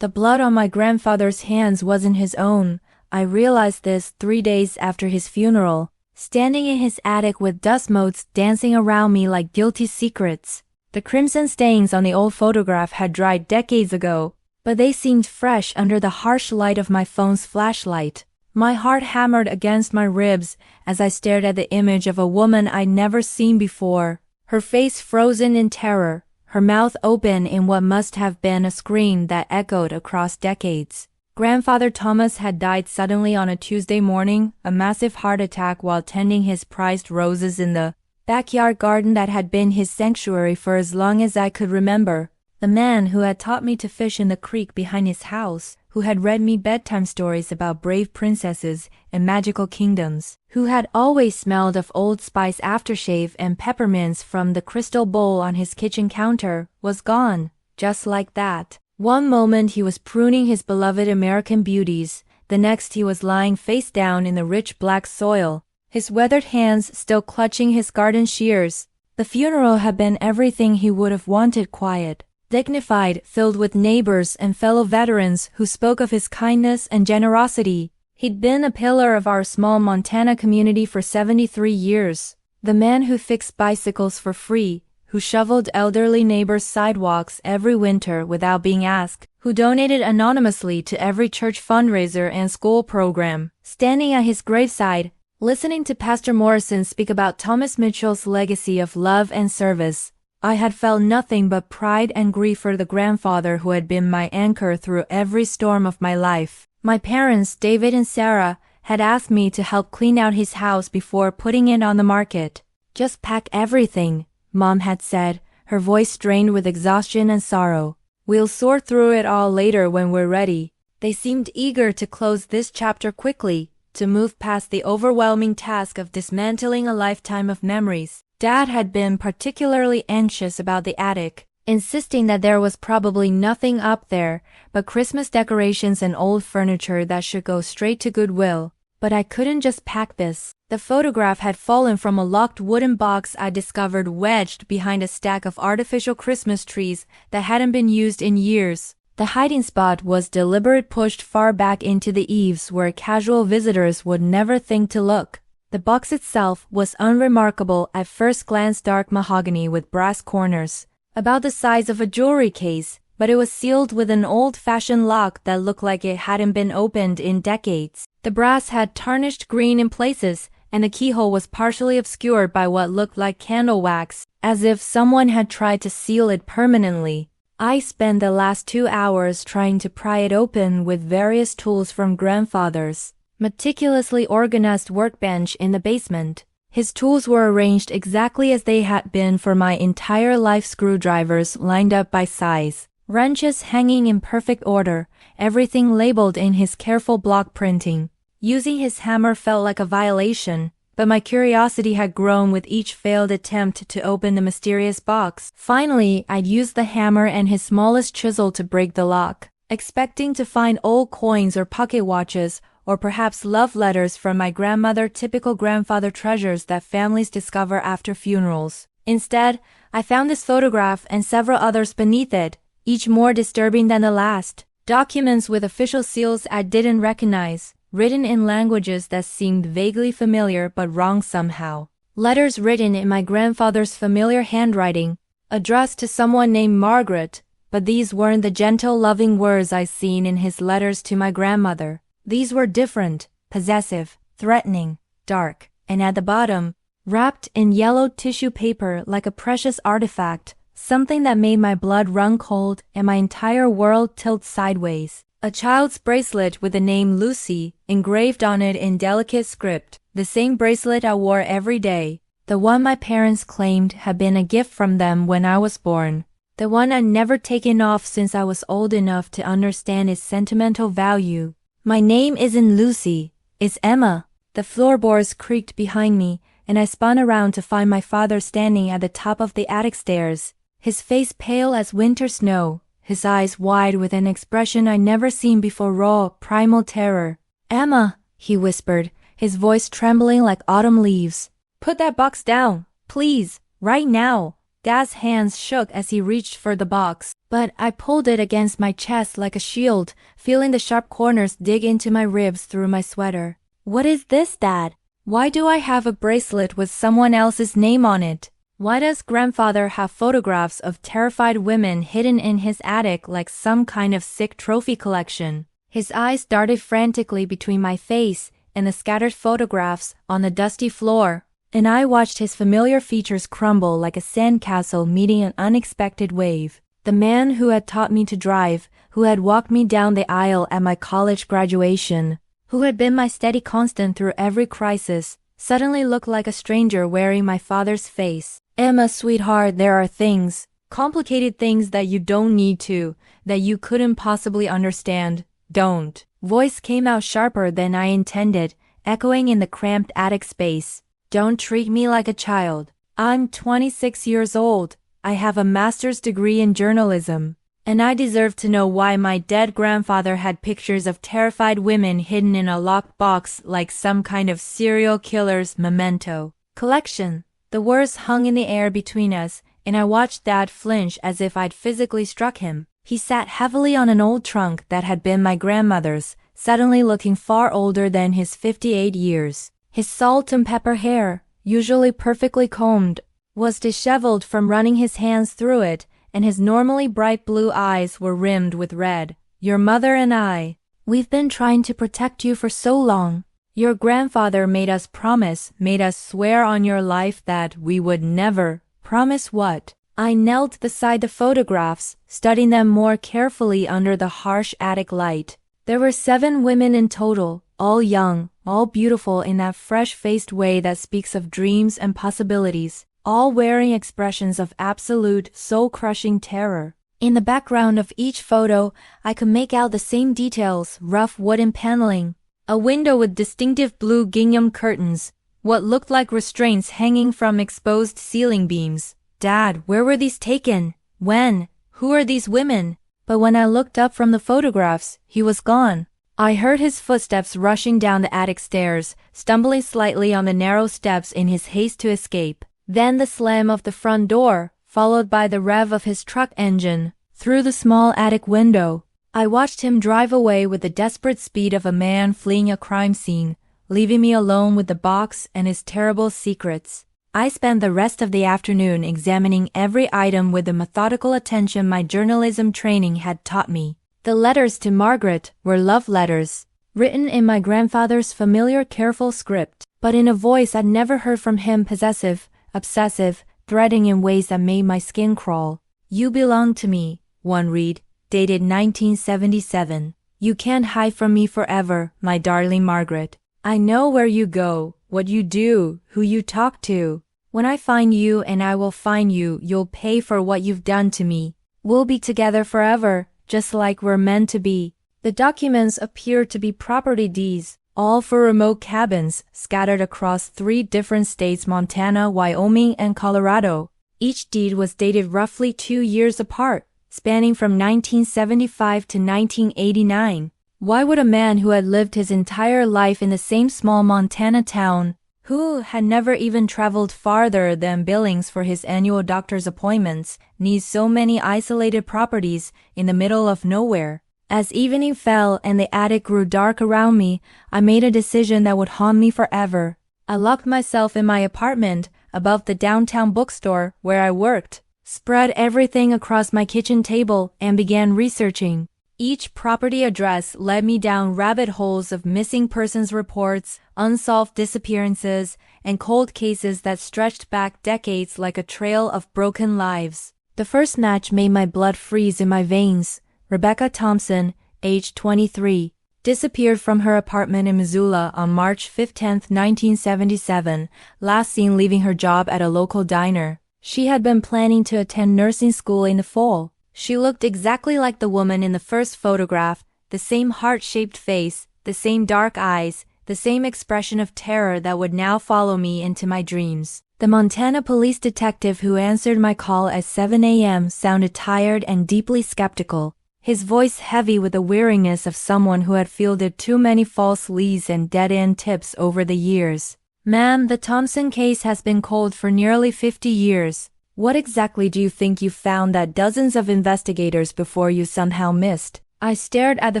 The blood on my grandfather's hands wasn't his own. I realized this 3 days after his funeral, standing in his attic with dust motes dancing around me like guilty secrets. The crimson stains on the old photograph had dried decades ago, but they seemed fresh under the harsh light of my phone's flashlight. My heart hammered against my ribs as I stared at the image of a woman I'd never seen before, her face frozen in terror, her mouth open in what must have been a scream that echoed across decades. Grandfather Thomas had died suddenly on a Tuesday morning, a massive heart attack while tending his prized roses in the backyard garden that had been his sanctuary for as long as I could remember. The man who had taught me to fish in the creek behind his house, who had read me bedtime stories about brave princesses and magical kingdoms, who had always smelled of Old Spice aftershave and peppermints from the crystal bowl on his kitchen counter, was gone, just like that. One moment he was pruning his beloved American beauties, the next he was lying face down in the rich black soil, his weathered hands still clutching his garden shears. The funeral had been everything he would have wanted: quiet, dignified, filled with neighbors and fellow veterans who spoke of his kindness and generosity. He'd been a pillar of our small Montana community for 73 years. The man who fixed bicycles for free, who shoveled elderly neighbors' sidewalks every winter without being asked, who donated anonymously to every church fundraiser and school program. Standing at his graveside, listening to Pastor Morrison speak about Thomas Mitchell's legacy of love and service, I had felt nothing but pride and grief for the grandfather who had been my anchor through every storm of my life. My parents, David and Sarah, had asked me to help clean out his house before putting it on the market. "Just pack everything," Mom had said, her voice strained with exhaustion and sorrow. "We'll sort through it all later when we're ready." They seemed eager to close this chapter quickly, to move past the overwhelming task of dismantling a lifetime of memories. Dad had been particularly anxious about the attic, insisting that there was probably nothing up there but Christmas decorations and old furniture that should go straight to Goodwill. But I couldn't just pack this. The photograph had fallen from a locked wooden box I discovered wedged behind a stack of artificial Christmas trees that hadn't been used in years. The hiding spot was deliberately pushed far back into the eaves where casual visitors would never think to look. The box itself was unremarkable at first glance: dark mahogany with brass corners, about the size of a jewelry case, but it was sealed with an old-fashioned lock that looked like it hadn't been opened in decades. The brass had tarnished green in places, and the keyhole was partially obscured by what looked like candle wax, as if someone had tried to seal it permanently. I spent the last 2 hours trying to pry it open with various tools from Grandfather's meticulously organized workbench in the basement. His tools were arranged exactly as they had been for my entire life: screwdrivers lined up by size, wrenches hanging in perfect order, everything labeled in his careful block printing. Using his hammer felt like a violation, but my curiosity had grown with each failed attempt to open the mysterious box. Finally, I'd used the hammer and his smallest chisel to break the lock, expecting to find old coins or pocket watches, or perhaps love letters from my grandmother, typical grandfather treasures that families discover after funerals. Instead, I found this photograph and several others beneath it, each more disturbing than the last. Documents with official seals I didn't recognize, written in languages that seemed vaguely familiar but wrong somehow. Letters written in my grandfather's familiar handwriting, addressed to someone named Margaret, but these weren't the gentle, loving words I'd seen in his letters to my grandmother. These were different, possessive, threatening, dark, and at the bottom, wrapped in yellow tissue paper like a precious artifact, something that made my blood run cold and my entire world tilt sideways. A child's bracelet with the name Lucy engraved on it in delicate script, the same bracelet I wore every day, the one my parents claimed had been a gift from them when I was born, the one I'd never taken off since I was old enough to understand its sentimental value. "My name isn't Lucy, it's Emma." The floorboards creaked behind me, and I spun around to find my father standing at the top of the attic stairs, his face pale as winter snow, his eyes wide with an expression I'd never seen before: raw, primal terror. "Emma," he whispered, his voice trembling like autumn leaves. "Put that box down, please, right now." Dad's hands shook as he reached for the box. But I pulled it against my chest like a shield, feeling the sharp corners dig into my ribs through my sweater. What is this, Dad? Why do I have a bracelet with someone else's name on it? Why does grandfather have photographs of terrified women hidden in his attic like some kind of sick trophy collection? His eyes darted frantically between my face and the scattered photographs on the dusty floor, and I watched his familiar features crumble like a sandcastle meeting an unexpected wave. The man who had taught me to drive, who had walked me down the aisle at my college graduation, who had been my steady constant through every crisis, suddenly looked like a stranger wearing my father's face. Emma, sweetheart, there are things, complicated things that you don't need to, that you couldn't possibly understand. Don't. Voice came out sharper than I intended, echoing in the cramped attic space. Don't treat me like a child. I'm 26 years old. I have a master's degree in journalism, and I deserve to know why my dead grandfather had pictures of terrified women hidden in a locked box like some kind of serial killer's memento collection. The words hung in the air between us, and I watched Dad flinch as if I'd physically struck him. He sat heavily on an old trunk that had been my grandmother's, suddenly looking far older than his 58 years. His salt and pepper hair, usually perfectly combed, was disheveled from running his hands through it, and his normally bright blue eyes were rimmed with red. Your mother and I, we've been trying to protect you for so long. Your grandfather made us promise, made us swear on your life that we would never. Promise what? I knelt beside the photographs, studying them more carefully under the harsh attic light. There were 7 women in total, all young, all beautiful in that fresh-faced way that speaks of dreams and possibilities, all wearing expressions of absolute, soul-crushing terror. In the background of each photo, I could make out the same details, rough wooden paneling, a window with distinctive blue gingham curtains, what looked like restraints hanging from exposed ceiling beams. Dad, where were these taken? When? Who are these women? But when I looked up from the photographs, he was gone. I heard his footsteps rushing down the attic stairs, stumbling slightly on the narrow steps in his haste to escape. Then the slam of the front door, followed by the rev of his truck engine, through the small attic window. I watched him drive away with the desperate speed of a man fleeing a crime scene, leaving me alone with the box and his terrible secrets. I spent the rest of the afternoon examining every item with the methodical attention my journalism training had taught me. The letters to Margaret were love letters, written in my grandfather's familiar careful script, but in a voice I'd never heard from him, possessive, obsessive, threatening in ways that made my skin crawl. You belong to me, one read, dated 1977. You can't hide from me forever, my darling Margaret. I know where you go, what you do, who you talk to. When I find you and I will find you, you'll pay for what you've done to me. We'll be together forever, just like we're meant to be. The documents appeared to be property deeds, all for remote cabins scattered across 3 different states: Montana, Wyoming, and Colorado. Each deed was dated roughly 2 years apart, spanning from 1975 to 1989. Why would a man who had lived his entire life in the same small Montana town, who had never even traveled farther than Billings for his annual doctor's appointments, need so many isolated properties in the middle of nowhere? As evening fell and the attic grew dark around me, I made a decision that would haunt me forever. I locked myself in my apartment above the downtown bookstore where I worked, spread everything across my kitchen table, and began researching. Each property address led me down rabbit holes of missing persons reports, unsolved disappearances, and cold cases that stretched back decades like a trail of broken lives. The first match made my blood freeze in my veins. Rebecca Thompson, age 23, disappeared from her apartment in Missoula on March 15, 1977, last seen leaving her job at a local diner. She had been planning to attend nursing school in the fall. She looked exactly like the woman in the first photograph, the same heart-shaped face, the same dark eyes, the same expression of terror that would now follow me into my dreams. The Montana police detective who answered my call at 7 a.m. sounded tired and deeply skeptical, his voice heavy with the weariness of someone who had fielded too many false leads and dead-end tips over the years. Ma'am, the Thompson case has been cold for nearly 50 years. What exactly do you think you found that dozens of investigators before you somehow missed? I stared at the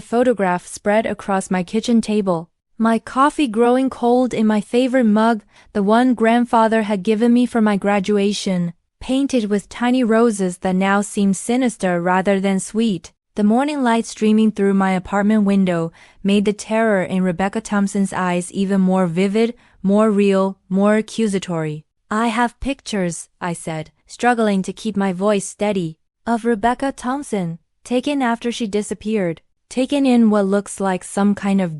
photograph spread across my kitchen table. My coffee growing cold in my favorite mug, the one grandfather had given me for my graduation, painted with tiny roses that now seemed sinister rather than sweet. The morning light streaming through my apartment window made the terror in Rebecca Thompson's eyes even more vivid, more real, more accusatory. I have pictures, I said, struggling to keep my voice steady, of Rebecca Thompson, taken after she disappeared, taken in what looks like some kind of ...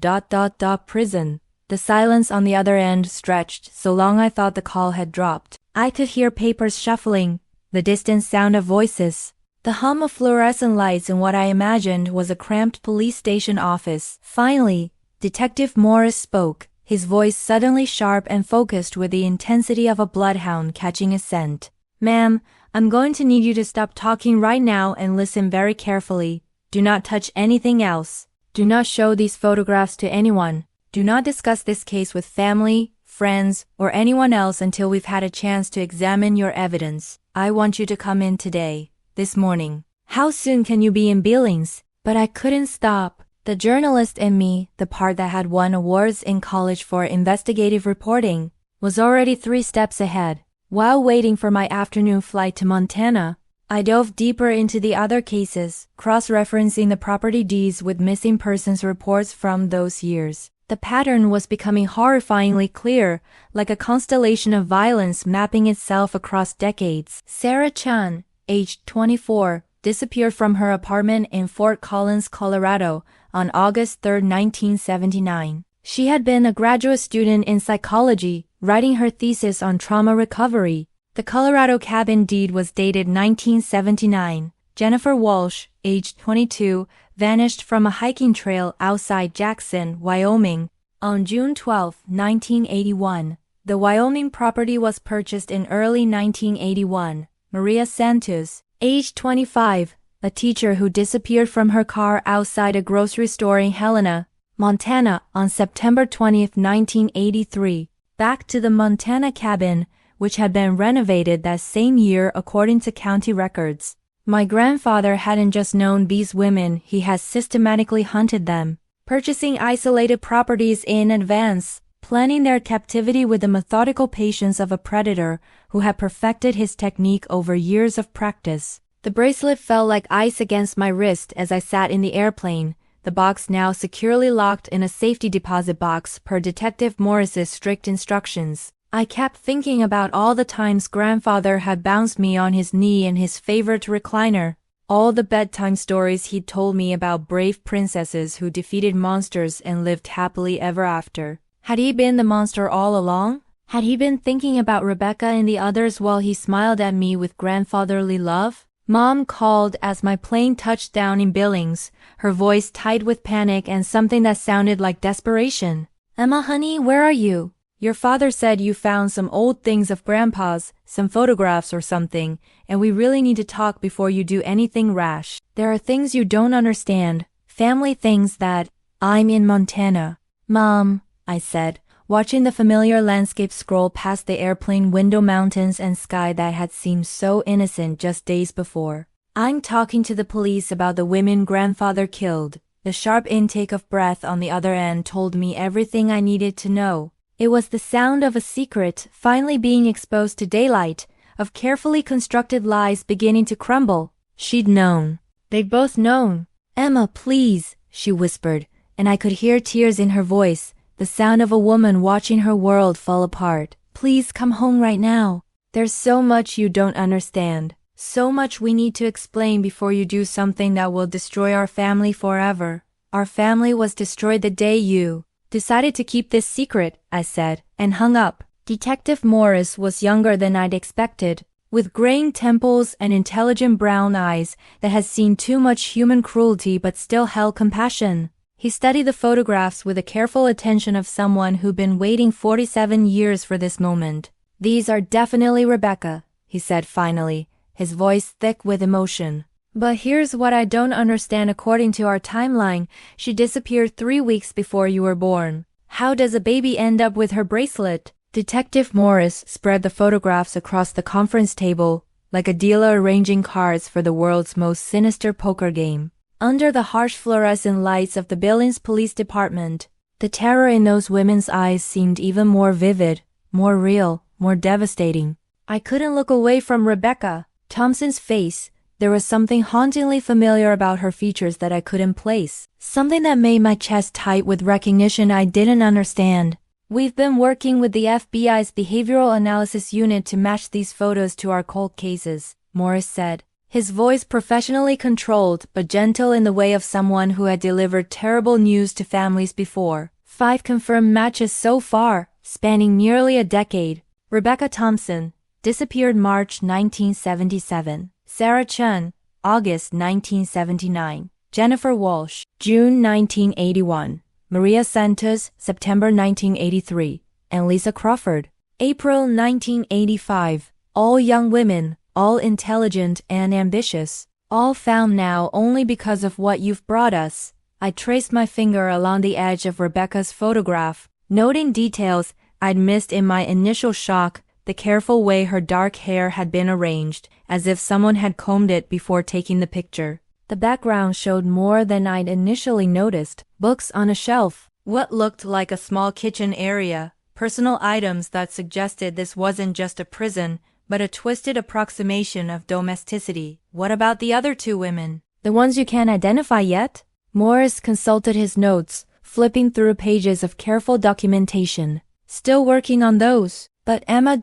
prison. The silence on the other end stretched so long I thought the call had dropped. I could hear papers shuffling, the distant sound of voices, the hum of fluorescent lights in what I imagined was a cramped police station office. Finally, Detective Morris spoke, his voice suddenly sharp and focused with the intensity of a bloodhound catching a scent. Ma'am, I'm going to need you to stop talking right now and listen very carefully. Do not touch anything else. Do not show these photographs to anyone. Do not discuss this case with family, friends, or anyone else until we've had a chance to examine your evidence. I want you to come in today, this morning. How soon can you be in Billings? But I couldn't stop. The journalist in me, the part that had won awards in college for investigative reporting, was already 3 steps ahead. While waiting for my afternoon flight to Montana, I dove deeper into the other cases, cross-referencing the property deeds with missing persons reports from those years. The pattern was becoming horrifyingly clear, like a constellation of violence mapping itself across decades. Sarah Chan, aged 24, disappeared from her apartment in Fort Collins, Colorado, on August 3, 1979. She had been a graduate student in psychology, writing her thesis on trauma recovery. The Colorado cabin deed was dated 1979. Jennifer Walsh, aged 22, vanished from a hiking trail outside Jackson, Wyoming, on June 12, 1981. The Wyoming property was purchased in early 1981. Maria Santos, aged 25, a teacher who disappeared from her car outside a grocery store in Helena, Montana, on September 20, 1983. Back to the Montana cabin, which had been renovated that same year according to county records. My grandfather hadn't just known these women, he had systematically hunted them, purchasing isolated properties in advance, planning their captivity with the methodical patience of a predator who had perfected his technique over years of practice. The bracelet felt like ice against my wrist as I sat in the airplane, the box now securely locked in a safety deposit box per Detective Morris's strict instructions. I kept thinking about all the times grandfather had bounced me on his knee in his favorite recliner, all the bedtime stories he'd told me about brave princesses who defeated monsters and lived happily ever after. Had he been the monster all along? Had he been thinking about Rebecca and the others while he smiled at me with grandfatherly love? Mom called as my plane touched down in Billings, her voice tight with panic and something that sounded like desperation. Emma honey, where are you? Your father said you found some old things of Grandpa's, some photographs or something, and we really need to talk before you do anything rash. There are things you don't understand, family things that... I'm in Montana. Mom, I said, watching the familiar landscape scroll past the airplane window, mountains and sky that had seemed so innocent just days before. I'm talking to the police about the women grandfather killed. The sharp intake of breath on the other end told me everything I needed to know. It was the sound of a secret finally being exposed to daylight, of carefully constructed lies beginning to crumble. She'd known. They'd both known. Emma, please, she whispered, and I could hear tears in her voice, the sound of a woman watching her world fall apart. Please come home right now. There's so much you don't understand. So much we need to explain before you do something that will destroy our family forever. Our family was destroyed the day you decided to keep this secret, I said, and hung up. Detective Morris was younger than I'd expected, with graying temples and intelligent brown eyes that had seen too much human cruelty but still held compassion. He studied the photographs with the careful attention of someone who'd been waiting 47 years for this moment. These are definitely Rebecca, he said finally, his voice thick with emotion. But here's what I don't understand. According to our timeline, she disappeared 3 weeks before you were born. How does a baby end up with her bracelet? Detective Morris spread the photographs across the conference table, like a dealer arranging cards for the world's most sinister poker game. Under the harsh fluorescent lights of the Billings Police Department, the terror in those women's eyes seemed even more vivid, more real, more devastating. I couldn't look away from Rebecca Thompson's face. There was something hauntingly familiar about her features that I couldn't place. Something that made my chest tight with recognition I didn't understand. We've been working with the FBI's Behavioral Analysis Unit to match these photos to our cold cases, Morris said. His voice professionally controlled but gentle in the way of someone who had delivered terrible news to families before. 5 confirmed matches so far, spanning nearly a decade. Rebecca Thompson, disappeared March 1977. Sarah Chun, August 1979. Jennifer Walsh, June 1981. Maria Santos, September 1983. And Lisa Crawford, April 1985. All young women, all intelligent and ambitious, all found now only because of what you've brought us. I traced my finger along the edge of Rebecca's photograph, noting details I'd missed in my initial shock, the careful way her dark hair had been arranged, as if someone had combed it before taking the picture. The background showed more than I'd initially noticed. Books on a shelf, what looked like a small kitchen area, personal items that suggested this wasn't just a prison, but a twisted approximation of domesticity. What about the other 2 women? The ones you can't identify yet? Morris consulted his notes, flipping through pages of careful documentation. Still working on those. But Emma...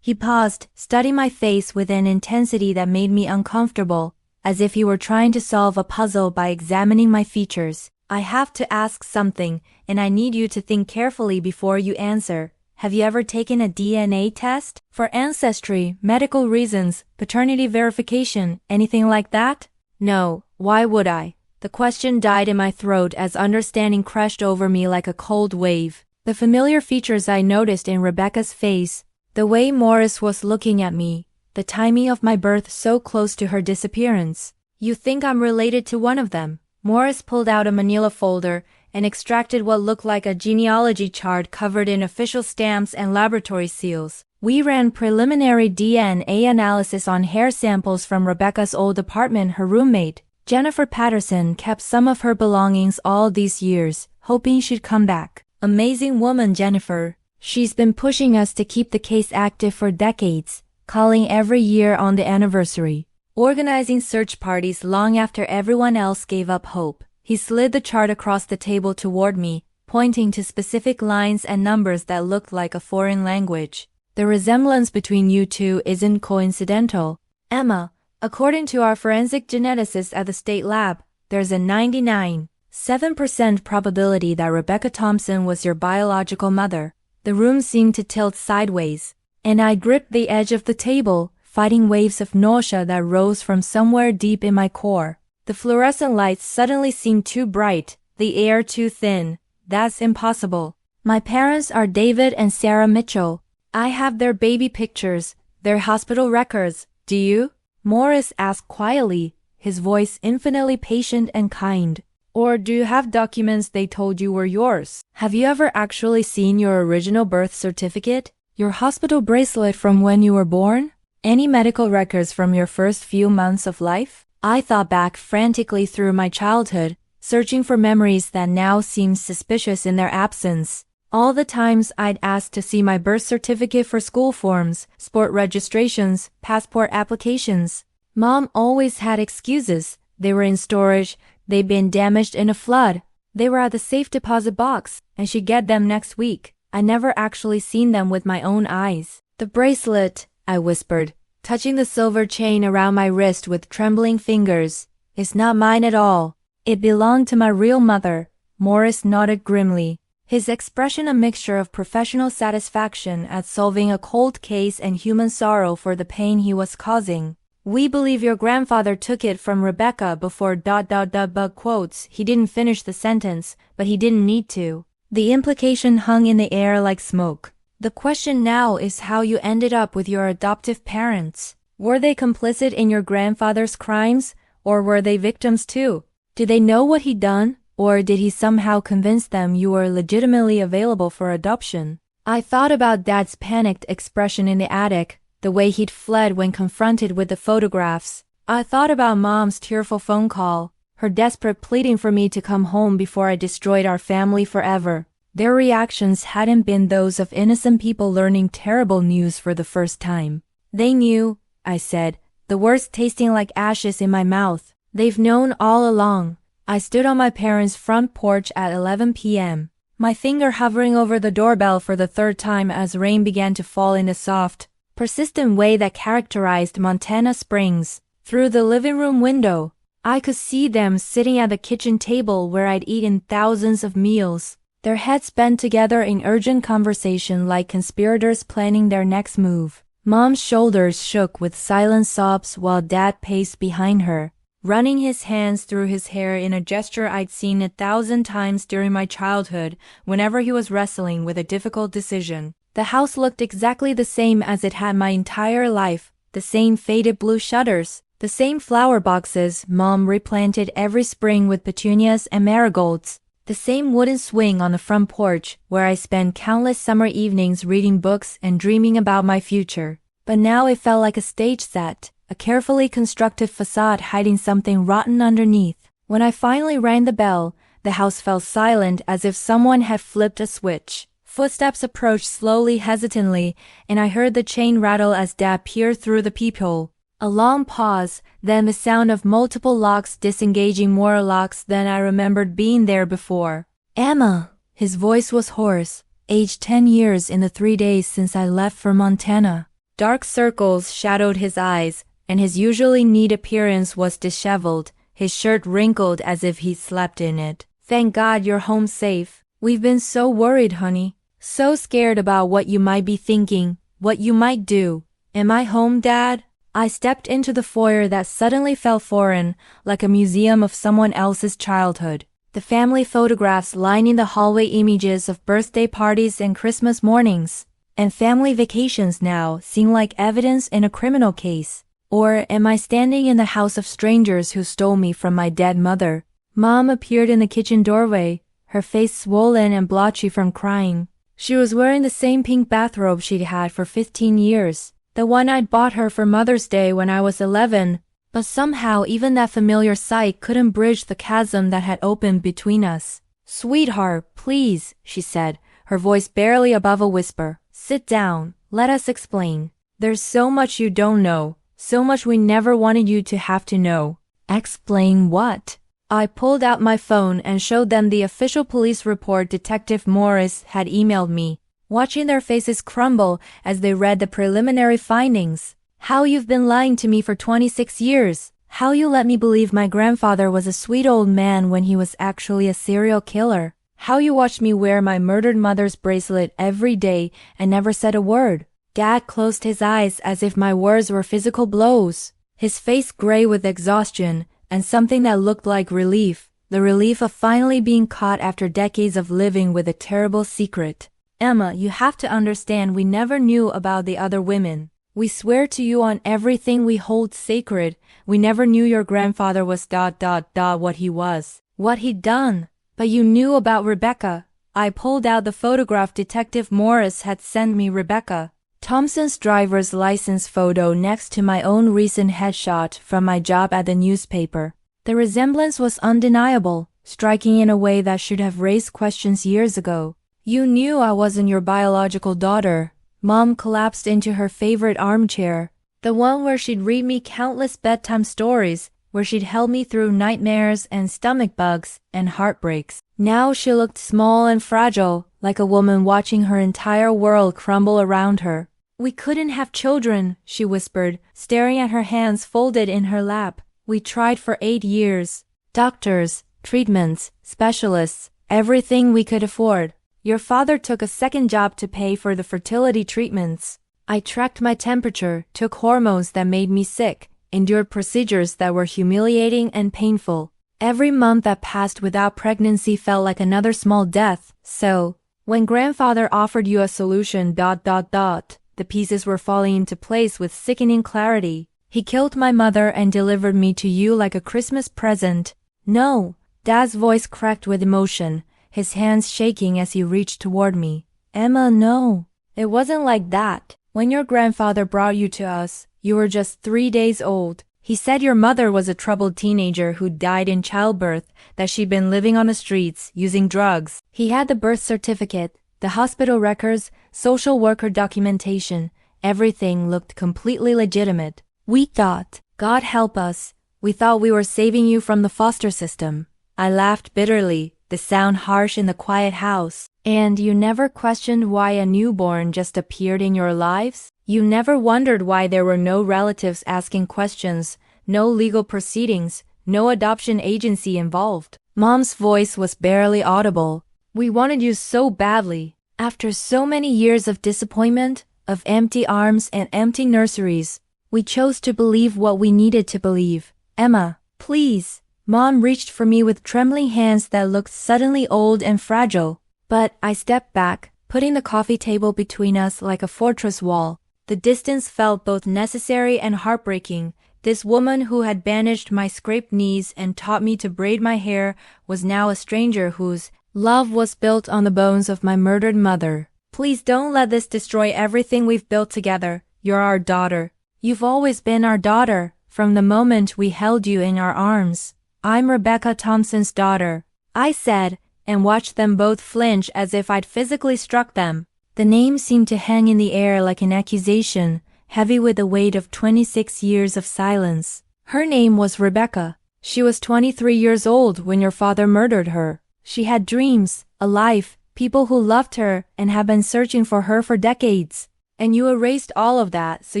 He paused, studying my face with an intensity that made me uncomfortable, as if he were trying to solve a puzzle by examining my features. I have to ask something, and I need you to think carefully before you answer. Have you ever taken a DNA test? For ancestry, medical reasons, paternity verification, anything like that? No, why would I? The question died in my throat as understanding crashed over me like a cold wave. The familiar features I noticed in Rebecca's face, the way Morris was looking at me, the timing of my birth so close to her disappearance. You think I'm related to one of them? Morris pulled out a manila folder and extracted what looked like a genealogy chart covered in official stamps and laboratory seals. We ran preliminary DNA analysis on hair samples from Rebecca's old apartment. Her roommate, Jennifer Patterson, kept some of her belongings all these years, hoping she'd come back. Amazing woman, Jennifer. She's been pushing us to keep the case active for decades, calling every year on the anniversary, organizing search parties long after everyone else gave up hope. He slid the chart across the table toward me, pointing to specific lines and numbers that looked like a foreign language. The resemblance between you 2 isn't coincidental. Emma, according to our forensic geneticist at the state lab, there's a 99.7% probability that Rebecca Thompson was your biological mother. The room seemed to tilt sideways, and I gripped the edge of the table, fighting waves of nausea that rose from somewhere deep in my core. The fluorescent lights suddenly seemed too bright, the air too thin. That's impossible. My parents are David and Sarah Mitchell. I have their baby pictures, their hospital records. Do you? Morris asked quietly, his voice infinitely patient and kind. Or do you have documents they told you were yours? Have you ever actually seen your original birth certificate? Your hospital bracelet from when you were born? Any medical records from your first few months of life? I thought back frantically through my childhood, searching for memories that now seemed suspicious in their absence. All the times I'd asked to see my birth certificate for school forms, sport registrations, passport applications. Mom always had excuses. They were in storage, they'd been damaged in a flood, they were at the safe deposit box, and she'd get them next week. I never actually seen them with my own eyes. The bracelet, I whispered, touching the silver chain around my wrist with trembling fingers, is not mine at all. It belonged to my real mother. Morris nodded grimly, his expression a mixture of professional satisfaction at solving a cold case and human sorrow for the pain he was causing. We believe your grandfather took it from Rebecca before ... Bug quotes. He didn't finish the sentence, but he didn't need to. The implication hung in the air like smoke. The question now is how you ended up with your adoptive parents. Were they complicit in your grandfather's crimes, or were they victims too? Did they know what he'd done, or did he somehow convince them you were legitimately available for adoption? I thought about Dad's panicked expression in the attic, the the way he'd fled when confronted with the photographs. I thought about Mom's tearful phone call, her desperate pleading for me to come home before I destroyed our family forever. Their reactions hadn't been those of innocent people learning terrible news for the first time. They knew, I said, the words tasting like ashes in my mouth. They've known all along. I stood on my parents' front porch at 11 p.m., my finger hovering over the doorbell for the third time as rain began to fall in the soft, persistent way that characterized Montana Springs. Through the living room window, I could see them sitting at the kitchen table where I'd eaten thousands of meals, their heads bent together in urgent conversation like conspirators planning their next move. Mom's shoulders shook with silent sobs while Dad paced behind her, running his hands through his hair in a gesture I'd seen 1,000 times during my childhood whenever he was wrestling with a difficult decision. The house looked exactly the same as it had my entire life, the same faded blue shutters, the same flower boxes Mom replanted every spring with petunias and marigolds, the same wooden swing on the front porch where I spent countless summer evenings reading books and dreaming about my future. But now it felt like a stage set, a carefully constructed facade hiding something rotten underneath. When I finally rang the bell, the house fell silent as if someone had flipped a switch. Footsteps approached slowly, hesitantly, and I heard the chain rattle as Dad peered through the peephole. A long pause, then the sound of multiple locks disengaging, more locks than I remembered being there before. Emma! His voice was hoarse, aged 10 years in the 3 days since I left for Montana. Dark circles shadowed his eyes, and his usually neat appearance was disheveled, his shirt wrinkled as if he'd slept in it. Thank God you're home safe. We've been so worried, honey. So scared about what you might be thinking, what you might do. Am I home, Dad? I stepped into the foyer that suddenly felt foreign, like a museum of someone else's childhood. The family photographs lining the hallway, images of birthday parties and Christmas mornings, and family vacations now seemed like evidence in a criminal case. Or am I standing in the house of strangers who stole me from my dead mother? Mom appeared in the kitchen doorway, her face swollen and blotchy from crying. She was wearing the same pink bathrobe she'd had for 15 years. The one I'd bought her for Mother's Day when I was 11, but somehow even that familiar sight couldn't bridge the chasm that had opened between us. Sweetheart, please, she said, her voice barely above a whisper. Sit down, let us explain. There's so much you don't know, so much we never wanted you to have to know. Explain what? I pulled out my phone and showed them the official police report Detective Morris had emailed me, watching their faces crumble as they read the preliminary findings. How you've been lying to me for 26 years. How you let me believe my grandfather was a sweet old man when he was actually a serial killer. How you watched me wear my murdered mother's bracelet every day and never said a word. Dad closed his eyes as if my words were physical blows, his face gray with exhaustion and something that looked like relief, the relief of finally being caught after decades of living with a terrible secret. Emma, you have to understand we never knew about the other women. We swear to you on everything we hold sacred, we never knew your grandfather was ... what he was, what he'd done. But you knew about Rebecca. I pulled out the photograph Detective Morris had sent me. Rebecca Thompson's driver's license photo next to my own recent headshot from my job at the newspaper. The resemblance was undeniable, striking in a way that should have raised questions years ago. You knew I wasn't your biological daughter. Mom collapsed into her favorite armchair, the one where she'd read me countless bedtime stories, where she'd held me through nightmares and stomach bugs and heartbreaks. Now she looked small and fragile, like a woman watching her entire world crumble around her. We couldn't have children, she whispered, staring at her hands folded in her lap. We tried for 8 years. Doctors, treatments, specialists, everything we could afford. Your father took a second job to pay for the fertility treatments. I tracked my temperature, took hormones that made me sick, endured procedures that were humiliating and painful. Every month that passed without pregnancy felt like another small death. So, when grandfather offered you a solution ... the pieces were falling into place with sickening clarity. He killed my mother and delivered me to you like a Christmas present. No, Dad's voice cracked with emotion, his hands shaking as he reached toward me. Emma, no. It wasn't like that. When your grandfather brought you to us, you were just 3 days old. He said your mother was a troubled teenager who died in childbirth, that she'd been living on the streets, using drugs. He had the birth certificate, the hospital records, social worker documentation. Everything looked completely legitimate. We thought, God help us, we thought we were saving you from the foster system. I laughed bitterly, the sound harsh in the quiet house. And you never questioned why a newborn just appeared in your lives? You never wondered why there were no relatives asking questions, no legal proceedings, no adoption agency involved? Mom's voice was barely audible. We wanted you so badly. After so many years of disappointment, of empty arms and empty nurseries, we chose to believe what we needed to believe. Emma, please. Mom reached for me with trembling hands that looked suddenly old and fragile. But I stepped back, putting the coffee table between us like a fortress wall. The distance felt both necessary and heartbreaking. This woman who had bandaged my scraped knees and taught me to braid my hair was now a stranger whose love was built on the bones of my murdered mother. Please don't let this destroy everything we've built together. You're our daughter. You've always been our daughter, from the moment we held you in our arms. I'm Rebecca Thompson's daughter, I said, and watched them both flinch as if I'd physically struck them. The name seemed to hang in the air like an accusation, heavy with the weight of 26 years of silence. Her name was Rebecca. She was 23 years old when your father murdered her. She had dreams, a life, people who loved her and had been searching for her for decades. And you erased all of that so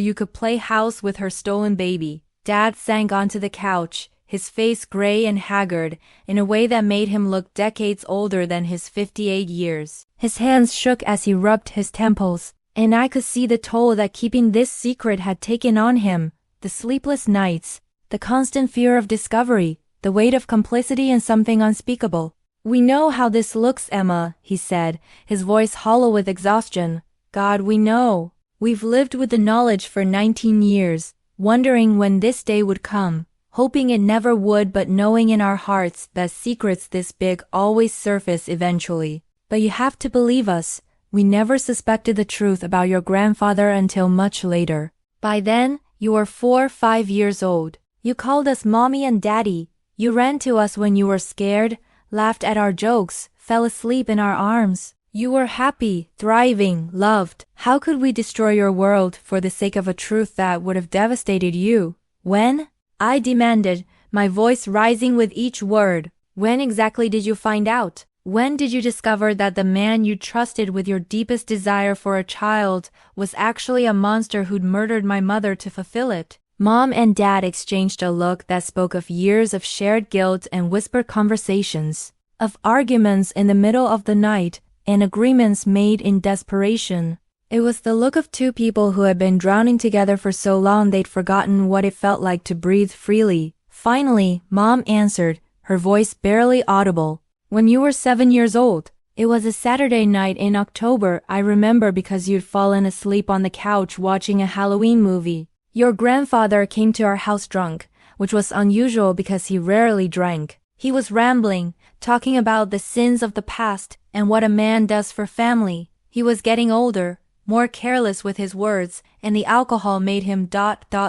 you could play house with her stolen baby. Dad sank onto the couch, his face gray and haggard, in a way that made him look decades older than his 58 years. His hands shook as he rubbed his temples, and I could see the toll that keeping this secret had taken on him, the sleepless nights, the constant fear of discovery, the weight of complicity in something unspeakable. We know how this looks, Emma, he said, his voice hollow with exhaustion. God, we know. We've lived with the knowledge for 19 years, wondering when this day would come. Hoping it never would, but knowing in our hearts that secrets this big always surface eventually. But you have to believe us. We never suspected the truth about your grandfather until much later. By then, you were 4 or 5 years old. You called us mommy and daddy. You ran to us when you were scared, laughed at our jokes, fell asleep in our arms. You were happy, thriving, loved. How could we destroy your world for the sake of a truth that would have devastated you? When? I demanded, my voice rising with each word. When exactly did you find out? When did you discover that the man you trusted with your deepest desire for a child was actually a monster who'd murdered my mother to fulfill it? Mom and Dad exchanged a look that spoke of years of shared guilt and whispered conversations, of arguments in the middle of the night, and agreements made in desperation. It was the look of two people who had been drowning together for so long they'd forgotten what it felt like to breathe freely. Finally, Mom answered, her voice barely audible. When you were 7 years old. It was a Saturday night in October, I remember, because you'd fallen asleep on the couch watching a Halloween movie. Your grandfather came to our house drunk, which was unusual because he rarely drank. He was rambling, talking about the sins of the past and what a man does for family. He was getting older, more careless with his words, and the alcohol made him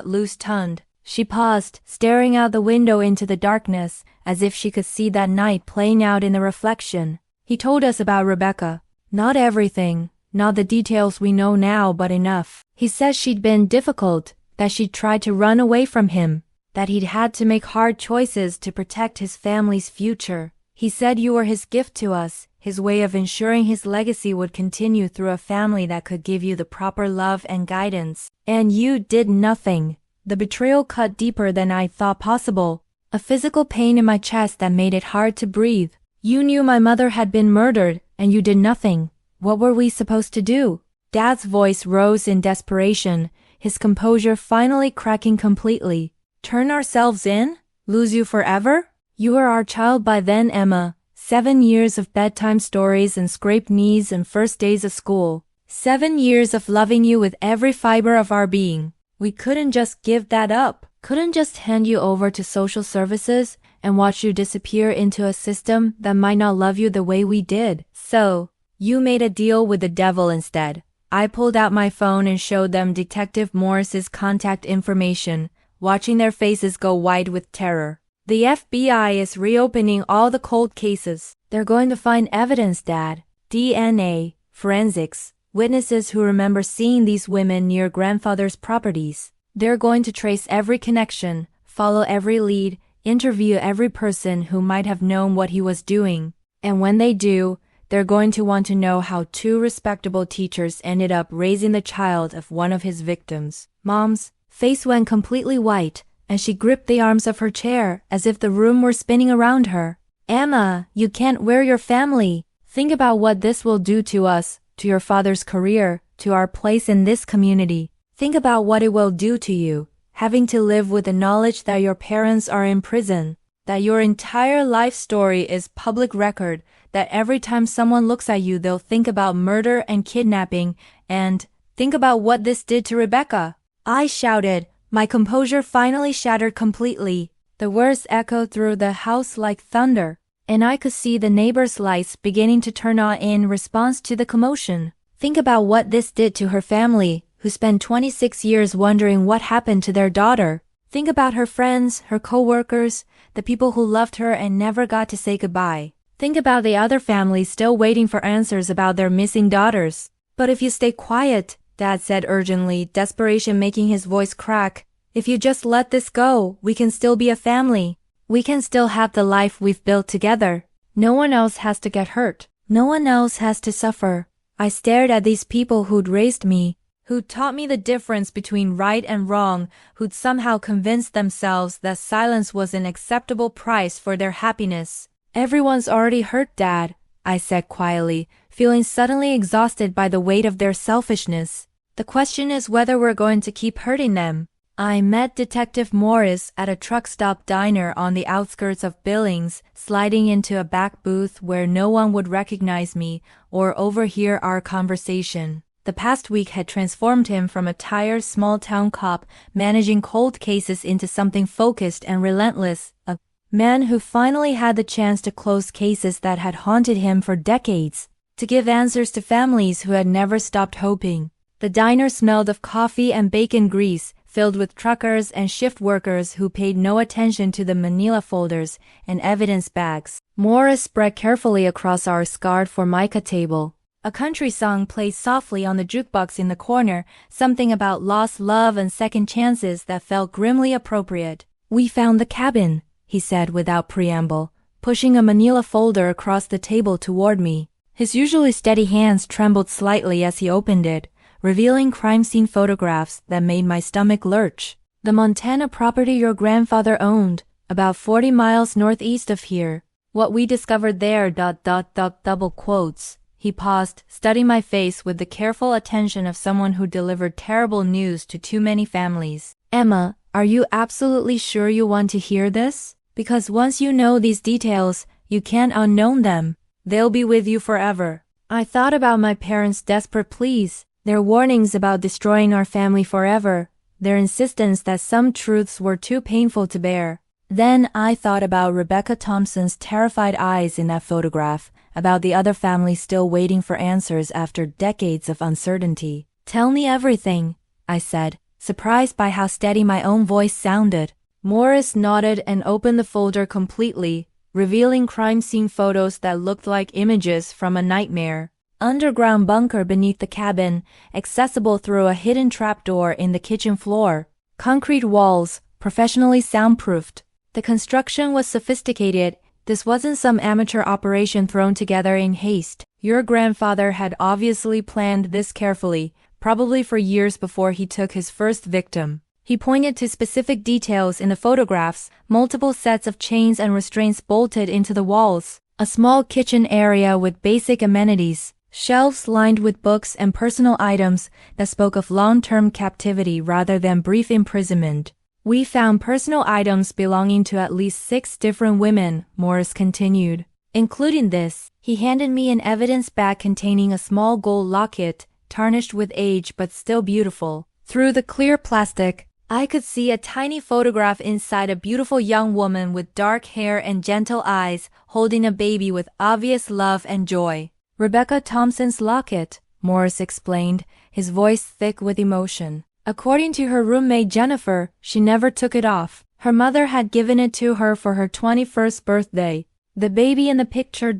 loose-tongued. She paused, staring out the window into the darkness, as if she could see that night playing out in the reflection. He told us about Rebecca. Not everything, not the details we know now, but enough. He says she'd been difficult, that she'd tried to run away from him, that he'd had to make hard choices to protect his family's future. He said you were his gift to us, his way of ensuring his legacy would continue through a family that could give you the proper love and guidance. And you did nothing. The betrayal cut deeper than I thought possible. A physical pain in my chest that made it hard to breathe. You knew my mother had been murdered, and you did nothing. What were we supposed to do? Dad's voice rose in desperation, his composure finally cracking completely. Turn ourselves in? Lose you forever? You were our child by then, Emma. 7 years of bedtime stories and scraped knees and first days of school. 7 years of loving you with every fiber of our being. We couldn't just give that up. Couldn't just hand you over to social services and watch you disappear into a system that might not love you the way we did. So, you made a deal with the devil instead. I pulled out my phone and showed them Detective Morris's contact information, watching their faces go white with terror. The FBI is reopening all the cold cases. They're going to find evidence, Dad. DNA, forensics, witnesses who remember seeing these women near grandfather's properties. They're going to trace every connection, follow every lead, interview every person who might have known what he was doing. And when they do, they're going to want to know how two respectable teachers ended up raising the child of one of his victims. Mom's face went completely white, and she gripped the arms of her chair as if the room were spinning around her. Emma, you can't wear your family. Think about what this will do to us, to your father's career, to our place in this community. Think about what it will do to you, having to live with the knowledge that your parents are in prison, that your entire life story is public record, that every time someone looks at you they'll think about murder and kidnapping, and think about what this did to Rebecca. I shouted, my composure finally shattered completely. The words echoed through the house like thunder, and I could see the neighbors' lights beginning to turn on in response to the commotion. Think about what this did to her family, who spent 26 years wondering what happened to their daughter. Think about her friends, her co-workers, the people who loved her and never got to say goodbye. Think about the other families still waiting for answers about their missing daughters. But if you stay quiet, Dad said urgently, desperation making his voice crack, if you just let this go, we can still be a family. We can still have the life we've built together. No one else has to get hurt. No one else has to suffer. I stared at these people who'd raised me, who'd taught me the difference between right and wrong, who'd somehow convinced themselves that silence was an acceptable price for their happiness. Everyone's already hurt, Dad, I said quietly, feeling suddenly exhausted by the weight of their selfishness. The question is whether we're going to keep hurting them. I met Detective Morris at a truck stop diner on the outskirts of Billings, sliding into a back booth where no one would recognize me or overhear our conversation. The past week had transformed him from a tired small-town cop managing cold cases into something focused and relentless, a man who finally had the chance to close cases that had haunted him for decades, to give answers to families who had never stopped hoping. The diner smelled of coffee and bacon grease, filled with truckers and shift workers who paid no attention to the manila folders and evidence bags. Morris spread carefully across our scarred formica table. A country song played softly on the jukebox in the corner, something about lost love and second chances that felt grimly appropriate. We found the cabin, he said without preamble, pushing a manila folder across the table toward me. His usually steady hands trembled slightly as he opened it, revealing crime scene photographs that made my stomach lurch. The Montana property your grandfather owned, about 40 miles northeast of here. What we discovered there, double quotes. He paused, studying my face with the careful attention of someone who delivered terrible news to too many families. Emma, are you absolutely sure you want to hear this? Because once you know these details, you can't unknown them. They'll be with you forever. I thought about my parents' desperate pleas, their warnings about destroying our family forever, their insistence that some truths were too painful to bear. Then I thought about Rebecca Thompson's terrified eyes in that photograph, about the other families still waiting for answers after decades of uncertainty. Tell me everything, I said, surprised by how steady my own voice sounded. Morris nodded and opened the folder completely, revealing crime scene photos that looked like images from a nightmare. Underground bunker beneath the cabin, accessible through a hidden trapdoor in the kitchen floor. Concrete walls, professionally soundproofed. The construction was sophisticated. This wasn't some amateur operation thrown together in haste. Your grandfather had obviously planned this carefully, probably for years before he took his first victim. He pointed to specific details in the photographs, multiple sets of chains and restraints bolted into the walls, a small kitchen area with basic amenities, shelves lined with books and personal items that spoke of long-term captivity rather than brief imprisonment. We found personal items belonging to at least 6 different women, Morris continued. Including this, he handed me an evidence bag containing a small gold locket, tarnished with age but still beautiful. Through the clear plastic, I could see a tiny photograph inside a beautiful young woman with dark hair and gentle eyes, holding a baby with obvious love and joy. Rebecca Thompson's locket, Morris explained, his voice thick with emotion. According to her roommate Jennifer, she never took it off. Her mother had given it to her for her 21st birthday. The baby in the picture ...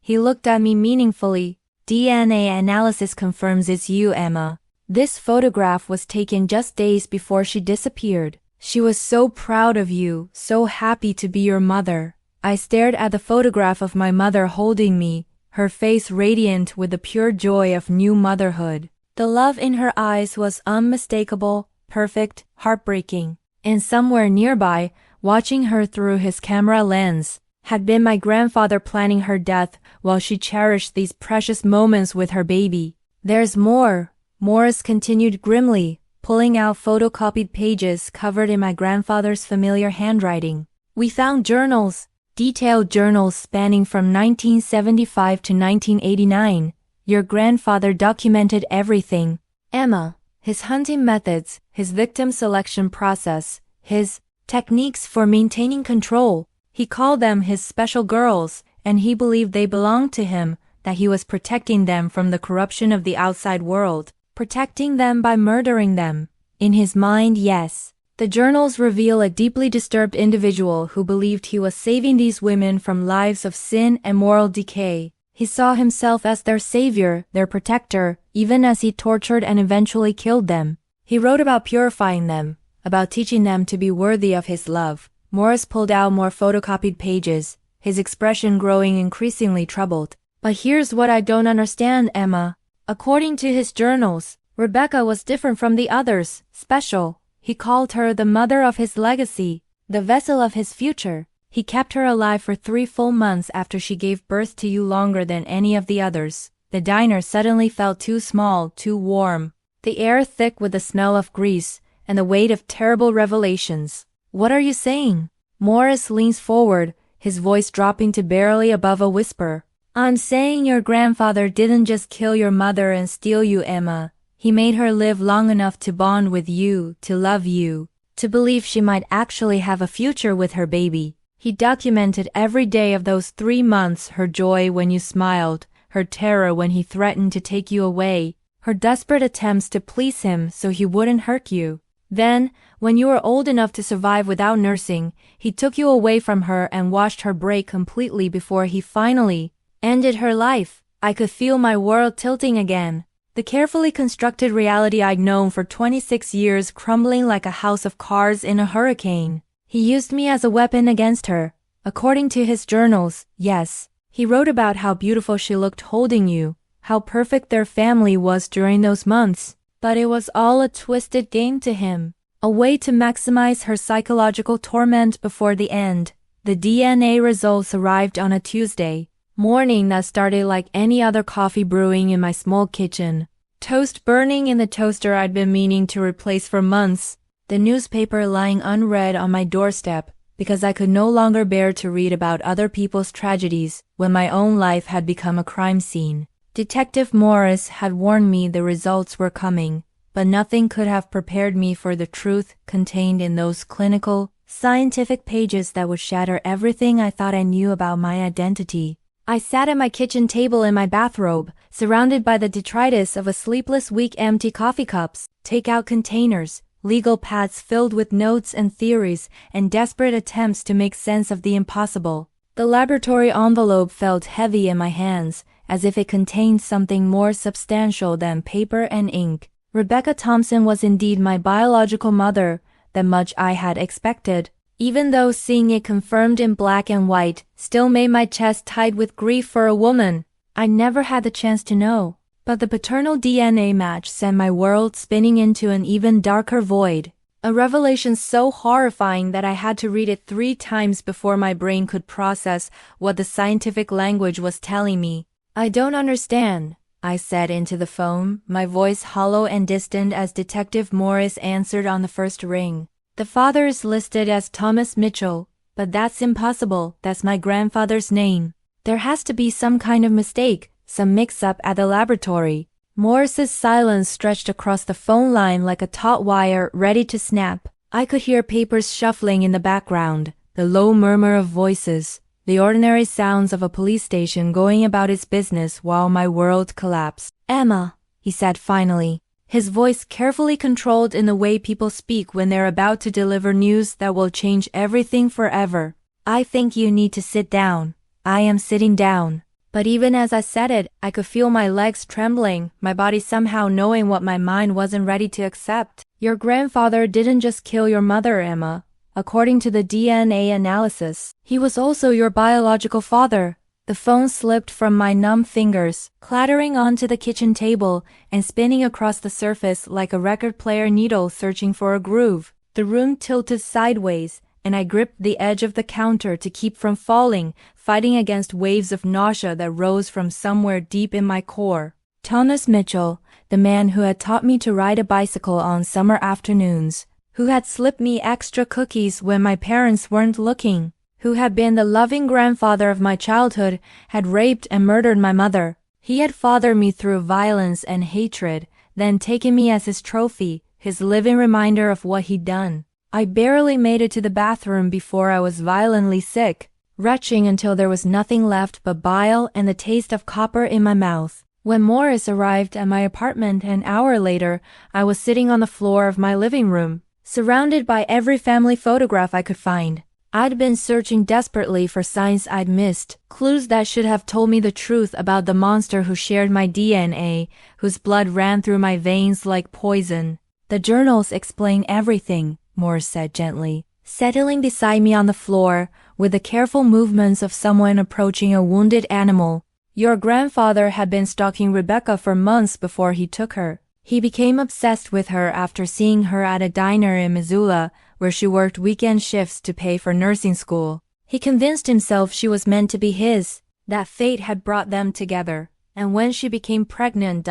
He looked at me meaningfully. DNA analysis confirms it's you, Emma. This photograph was taken just days before she disappeared. She was so proud of you, so happy to be your mother. I stared at the photograph of my mother holding me, her face radiant with the pure joy of new motherhood. The love in her eyes was unmistakable, perfect, heartbreaking. And somewhere nearby, watching her through his camera lens, had been my grandfather planning her death while she cherished these precious moments with her baby. There's more, Morris continued grimly, pulling out photocopied pages covered in my grandfather's familiar handwriting. We found journals, detailed journals spanning from 1975 to 1989. Your grandfather documented everything. Emma, his hunting methods, his victim selection process, his techniques for maintaining control. He called them his special girls, and he believed they belonged to him, that he was protecting them from the corruption of the outside world, protecting them by murdering them. In his mind, yes. The journals reveal a deeply disturbed individual who believed he was saving these women from lives of sin and moral decay. He saw himself as their savior, their protector, even as he tortured and eventually killed them. He wrote about purifying them, about teaching them to be worthy of his love. Morris pulled out more photocopied pages, his expression growing increasingly troubled. But here's what I don't understand, Emma. According to his journals, Rebecca was different from the others, special. He called her the mother of his legacy, the vessel of his future. He kept her alive for 3 full months after she gave birth to you, longer than any of the others. The diner suddenly felt too small, too warm. The air thick with the smell of grease and the weight of terrible revelations. What are you saying? Morris leans forward, his voice dropping to barely above a whisper. I'm saying your grandfather didn't just kill your mother and steal you, Emma. He made her live long enough to bond with you, to love you, to believe she might actually have a future with her baby. He documented every day of those 3 months, her joy when you smiled, her terror when he threatened to take you away, her desperate attempts to please him so he wouldn't hurt you. Then, when you were old enough to survive without nursing, he took you away from her and watched her break completely before he finally ended her life. I could feel my world tilting again. The carefully constructed reality I'd known for 26 years crumbling like a house of cards in a hurricane. He used me as a weapon against her. According to his journals, yes. He wrote about how beautiful she looked holding you, how perfect their family was during those months. But it was all a twisted game to him, a way to maximize her psychological torment before the end. The DNA results arrived on a Tuesday morning that started like any other coffee brewing in my small kitchen. Toast burning in the toaster I'd been meaning to replace for months. The newspaper lying unread on my doorstep because I could no longer bear to read about other people's tragedies when my own life had become a crime scene. Detective Morris had warned me the results were coming, but nothing could have prepared me for the truth contained in those clinical, scientific pages that would shatter everything I thought I knew about my identity. I sat at my kitchen table in my bathrobe, surrounded by the detritus of a sleepless week, empty coffee cups, takeout containers, legal pads filled with notes and theories, and desperate attempts to make sense of the impossible. The laboratory envelope felt heavy in my hands, as if it contained something more substantial than paper and ink. Rebecca Thompson was indeed my biological mother, that much I had expected, even though seeing it confirmed in black and white still made my chest tight with grief for a woman I never had the chance to know. But the paternal DNA match sent my world spinning into an even darker void, a revelation so horrifying that I had to read it 3 times before my brain could process what the scientific language was telling me. I don't understand, I said into the phone, my voice hollow and distant as Detective Morris answered on the first ring. The father is listed as Thomas Mitchell, but that's impossible. That's my grandfather's name. There has to be some kind of mistake, some mix-up at the laboratory. Morris's silence stretched across the phone line like a taut wire ready to snap. I could hear papers shuffling in the background, the low murmur of voices, the ordinary sounds of a police station going about its business while my world collapsed. "Emma," he said finally, his voice carefully controlled in the way people speak when they're about to deliver news that will change everything forever. "I think you need to sit down." I am sitting down. But even as I said it, I could feel my legs trembling, my body somehow knowing what my mind wasn't ready to accept. "Your grandfather didn't just kill your mother, Emma. According to the DNA analysis, he was also your biological father." The phone slipped from my numb fingers, clattering onto the kitchen table and spinning across the surface like a record player needle searching for a groove. The room tilted sideways, and I gripped the edge of the counter to keep from falling, fighting against waves of nausea that rose from somewhere deep in my core. Thomas Mitchell, the man who had taught me to ride a bicycle on summer afternoons, who had slipped me extra cookies when my parents weren't looking, who had been the loving grandfather of my childhood, had raped and murdered my mother. He had fathered me through violence and hatred, then taken me as his trophy, his living reminder of what he'd done. I barely made it to the bathroom before I was violently sick, retching until there was nothing left but bile and the taste of copper in my mouth. When Morris arrived at my apartment an hour later, I was sitting on the floor of my living room, surrounded by every family photograph I could find. I'd been searching desperately for signs I'd missed, clues that should have told me the truth about the monster who shared my DNA, whose blood ran through my veins like poison. "The journals explain everything," Morris said gently, settling beside me on the floor with the careful movements of someone approaching a wounded animal. "Your grandfather had been stalking Rebecca for months before he took her. He became obsessed with her after seeing her at a diner in Missoula, where she worked weekend shifts to pay for nursing school. He convinced himself she was meant to be his, that fate had brought them together. And when she became pregnant,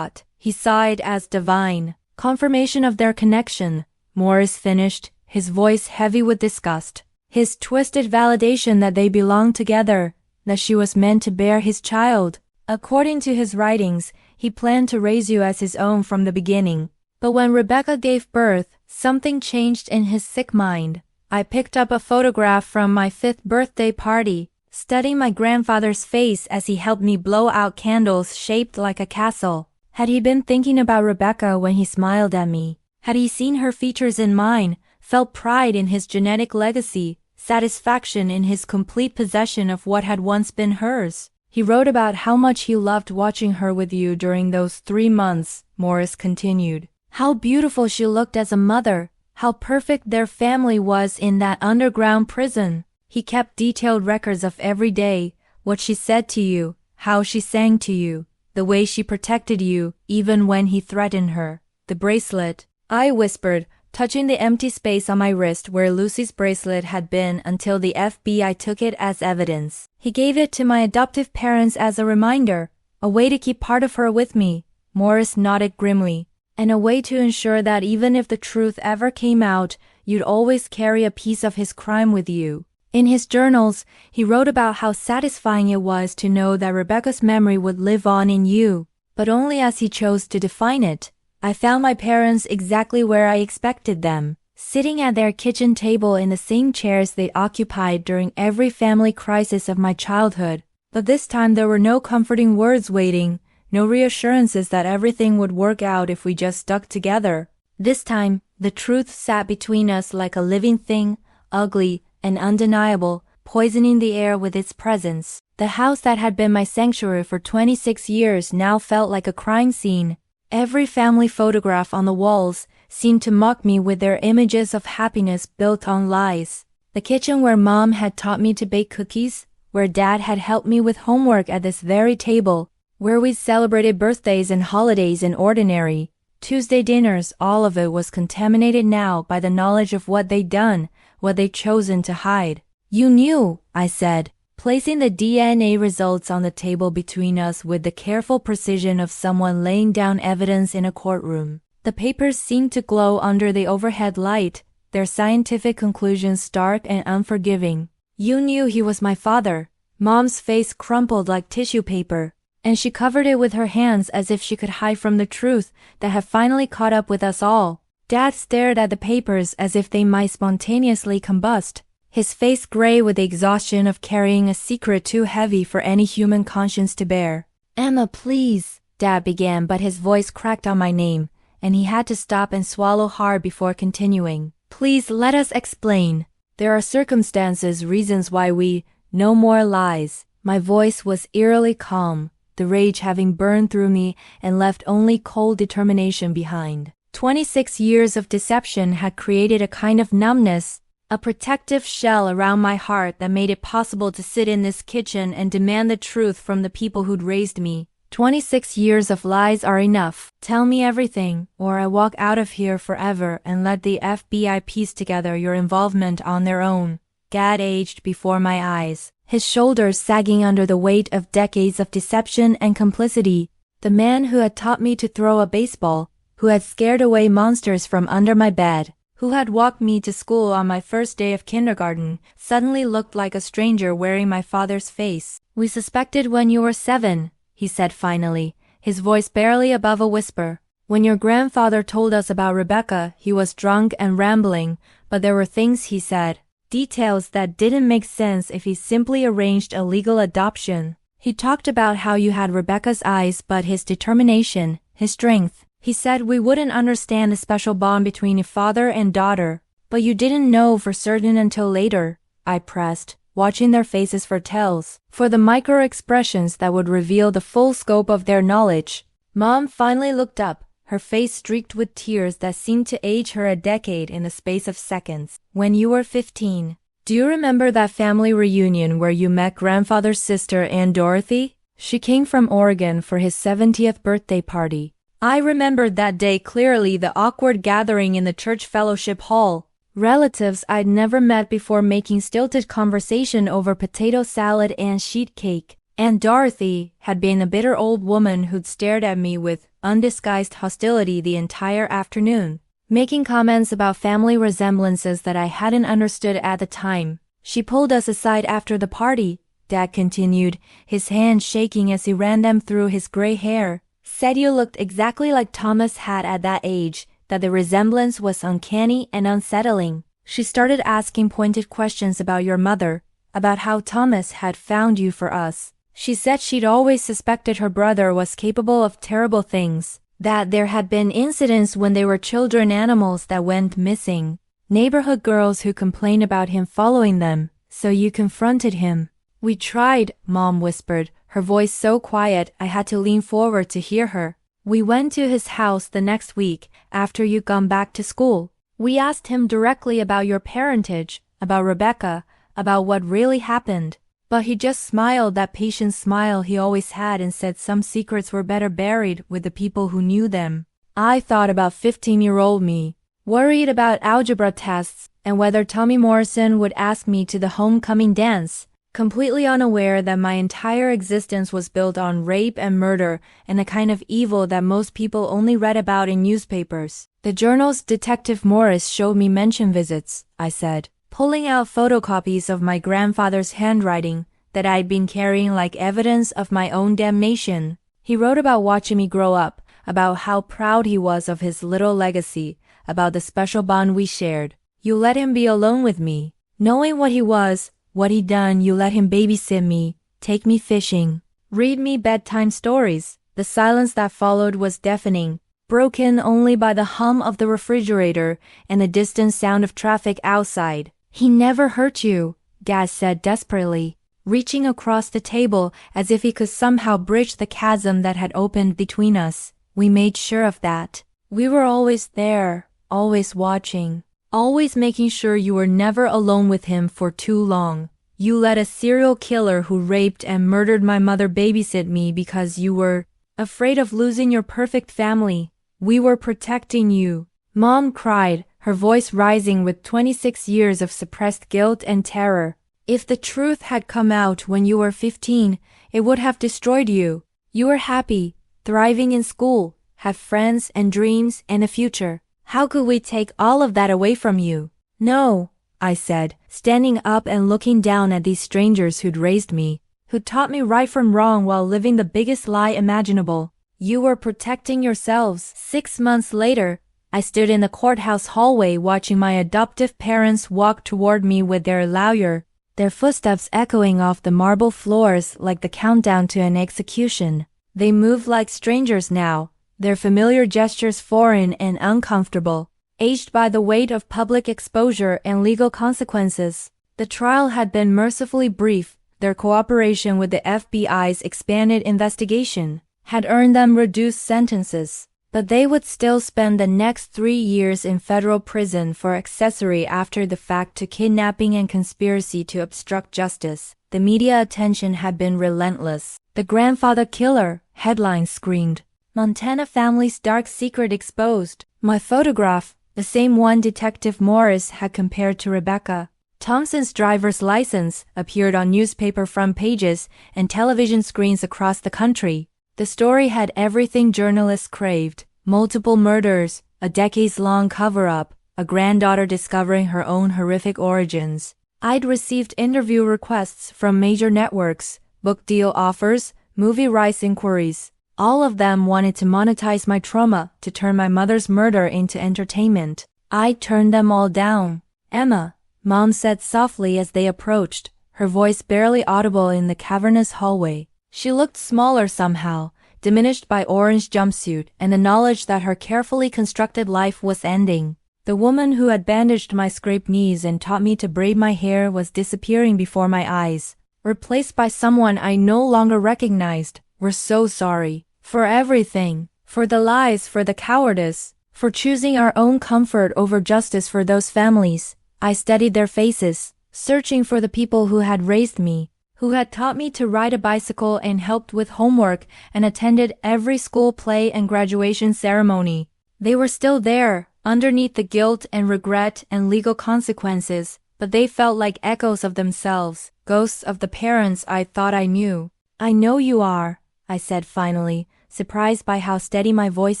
he saw it as divine confirmation of their connection," Morris finished, his voice heavy with disgust. "His twisted validation that they belonged together, that she was meant to bear his child. According to his writings, he planned to raise you as his own from the beginning. But when Rebecca gave birth, something changed in his sick mind. I picked up a photograph from my 5th birthday party, studying my grandfather's face as he helped me blow out candles shaped like a castle. Had he been thinking about Rebecca when he smiled at me? Had he seen her features in mine, felt pride in his genetic legacy, satisfaction in his complete possession of what had once been hers? He wrote about how much he loved watching her with you during those 3 months," Morris continued. "How beautiful she looked as a mother, how perfect their family was in that underground prison. He kept detailed records of every day, what she said to you, how she sang to you, the way she protected you, even when he threatened her. The bracelet," I whispered, touching the empty space on my wrist where Lucy's bracelet had been until the FBI took it as evidence. "He gave it to my adoptive parents as a reminder, a way to keep part of her with me," Morris nodded grimly, "and a way to ensure that even if the truth ever came out, you'd always carry a piece of his crime with you." In his journals, he wrote about how satisfying it was to know that Rebecca's memory would live on in you, but only as he chose to define it. I found my parents exactly where I expected them, sitting at their kitchen table in the same chairs they occupied during every family crisis of my childhood. But this time there were no comforting words waiting, no reassurances that everything would work out if we just stuck together. This time, the truth sat between us like a living thing, ugly and undeniable, poisoning the air with its presence. The house that had been my sanctuary for 26 years now felt like a crime scene. Every family photograph on the walls seemed to mock me with their images of happiness built on lies. The kitchen where Mom had taught me to bake cookies, where Dad had helped me with homework at this very table, where we celebrated birthdays and holidays in ordinary Tuesday dinners, all of it was contaminated now by the knowledge of what they'd done, what they'd chosen to hide. "You knew," I said, placing the DNA results on the table between us with the careful precision of someone laying down evidence in a courtroom. The papers seemed to glow under the overhead light, their scientific conclusions stark and unforgiving. "You knew he was my father." Mom's face crumpled like tissue paper, and she covered it with her hands as if she could hide from the truth that had finally caught up with us all. Dad stared at the papers as if they might spontaneously combust. his face gray with the exhaustion of carrying a secret too heavy for any human conscience to bear. "Emma, please," Dad began, but his voice cracked on my name, and he had to stop and swallow hard before continuing. "Please let us explain. There are circumstances, reasons why we— no more lies." My voice was eerily calm, the rage having burned through me and left only cold determination behind. 26 years of deception had created a kind of numbness, a protective shell around my heart that made it possible to sit in this kitchen and demand the truth from the people who'd raised me. 26 years of lies are enough. Tell me everything, or I walk out of here forever and let the FBI piece together your involvement on their own. Dad aged before my eyes, his shoulders sagging under the weight of decades of deception and complicity. The man who had taught me to throw a baseball, who had scared away monsters from under my bed, who had walked me to school on my first day of kindergarten, suddenly looked like a stranger wearing my father's face. "We suspected when you were 7, he said finally, his voice barely above a whisper. "When your grandfather told us about Rebecca, he was drunk and rambling, but there were things he said, details that didn't make sense if he simply arranged a legal adoption. He talked about how you had Rebecca's eyes, but his determination, his strength. He said we wouldn't understand the special bond between a father and daughter, but you didn't know for certain until later," I pressed, watching their faces for tells, for the micro-expressions that would reveal the full scope of their knowledge. Mom finally looked up, her face streaked with tears that seemed to age her a decade in the space of seconds. "When you were 15, do you remember that family reunion where you met grandfather's sister, Aunt Dorothy? She came from Oregon for his 70th birthday party. I remembered that day clearly, the awkward gathering in the church fellowship hall. Relatives I'd never met before making stilted conversation over potato salad and sheet cake. Aunt Dorothy had been a bitter old woman who'd stared at me with undisguised hostility the entire afternoon, making comments about family resemblances that I hadn't understood at the time. She pulled us aside after the party," Dad continued, his hands shaking as he ran them through his gray hair. "Said you looked exactly like Thomas had at that age, that the resemblance was uncanny and unsettling. She started asking pointed questions about your mother, about how Thomas had found you for us. She said she'd always suspected her brother was capable of terrible things, that there had been incidents when they were children animals that went missing, neighborhood girls who complained about him following them, so you confronted him." "We tried," Mom whispered, her voice so quiet I had to lean forward to hear her. "We went to his house the next week, after you'd gone back to school. We asked him directly about your parentage, about Rebecca, about what really happened. But he just smiled that patient smile he always had and said some secrets were better buried with the people who knew them." I thought about 15-year-old me, worried about algebra tests and whether Tommy Morrison would ask me to the homecoming dance, completely unaware that my entire existence was built on rape and murder and the kind of evil that most people only read about in newspapers. "The Journal's Detective Morris showed me mention visits," I said, pulling out photocopies of my grandfather's handwriting that I'd been carrying like evidence of my own damnation. "He wrote about watching me grow up, about how proud he was of his little legacy, about the special bond we shared. You let him be alone with me. Knowing what he was, what he'd done, you let him babysit me, take me fishing, read me bedtime stories." The silence that followed was deafening, broken only by the hum of the refrigerator and the distant sound of traffic outside. "He never hurt you," Dad said desperately, reaching across the table as if he could somehow bridge the chasm that had opened between us. "We made sure of that. We were always there, always watching, always making sure you were never alone with him for too long. You let a serial killer who raped and murdered my mother babysit me because you were afraid of losing your perfect family. We were protecting you." Mom cried, her voice rising with 26 years of suppressed guilt and terror. "If the truth had come out when you were 15, it would have destroyed you. You were happy, thriving in school, had friends and dreams and a future. How could we take all of that away from you?" "No," I said, standing up and looking down at these strangers who'd raised me, who taught me right from wrong while living the biggest lie imaginable. "You were protecting yourselves." 6 months later, I stood in the courthouse hallway watching my adoptive parents walk toward me with their lawyer, their footsteps echoing off the marble floors like the countdown to an execution. They moved like strangers now, their familiar gestures foreign and uncomfortable, aged by the weight of public exposure and legal consequences. The trial had been mercifully brief. Their cooperation with the FBI's expanded investigation had earned them reduced sentences, but they would still spend the next 3 years in federal prison for accessory after the fact to kidnapping and conspiracy to obstruct justice. The media attention had been relentless. "The grandfather killer," headlines screamed. "Montana family's dark secret exposed." My photograph, the same one Detective Morris had compared to Rebecca Thompson's driver's license, appeared on newspaper front pages and television screens across the country. The story had everything journalists craved: multiple murders, a decades-long cover-up, a granddaughter discovering her own horrific origins. I'd received interview requests from major networks, book deal offers, movie rights inquiries. All of them wanted to monetize my trauma, to turn my mother's murder into entertainment. I turned them all down. "Emma," Mom said softly as they approached, her voice barely audible in the cavernous hallway. She looked smaller somehow, diminished by orange jumpsuit and the knowledge that her carefully constructed life was ending. The woman who had bandaged my scraped knees and taught me to braid my hair was disappearing before my eyes, replaced by someone I no longer recognized. "We're so sorry. For everything. For the lies, for the cowardice, for choosing our own comfort over justice for those families." I studied their faces, searching for the people who had raised me, who had taught me to ride a bicycle and helped with homework and attended every school play and graduation ceremony. They were still there, underneath the guilt and regret and legal consequences, but they felt like echoes of themselves, ghosts of the parents I thought I knew. "I know you are," I said finally, surprised by how steady my voice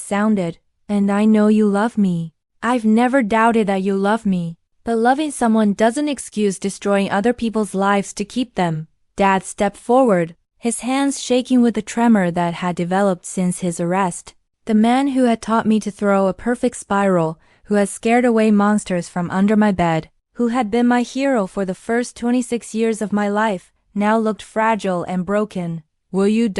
sounded. "And I know you love me. I've never doubted that you love me. But loving someone doesn't excuse destroying other people's lives to keep them." Dad stepped forward, his hands shaking with the tremor that had developed since his arrest. The man who had taught me to throw a perfect spiral, who had scared away monsters from under my bed, who had been my hero for the first 26 years of my life, now looked fragile and broken. "Will you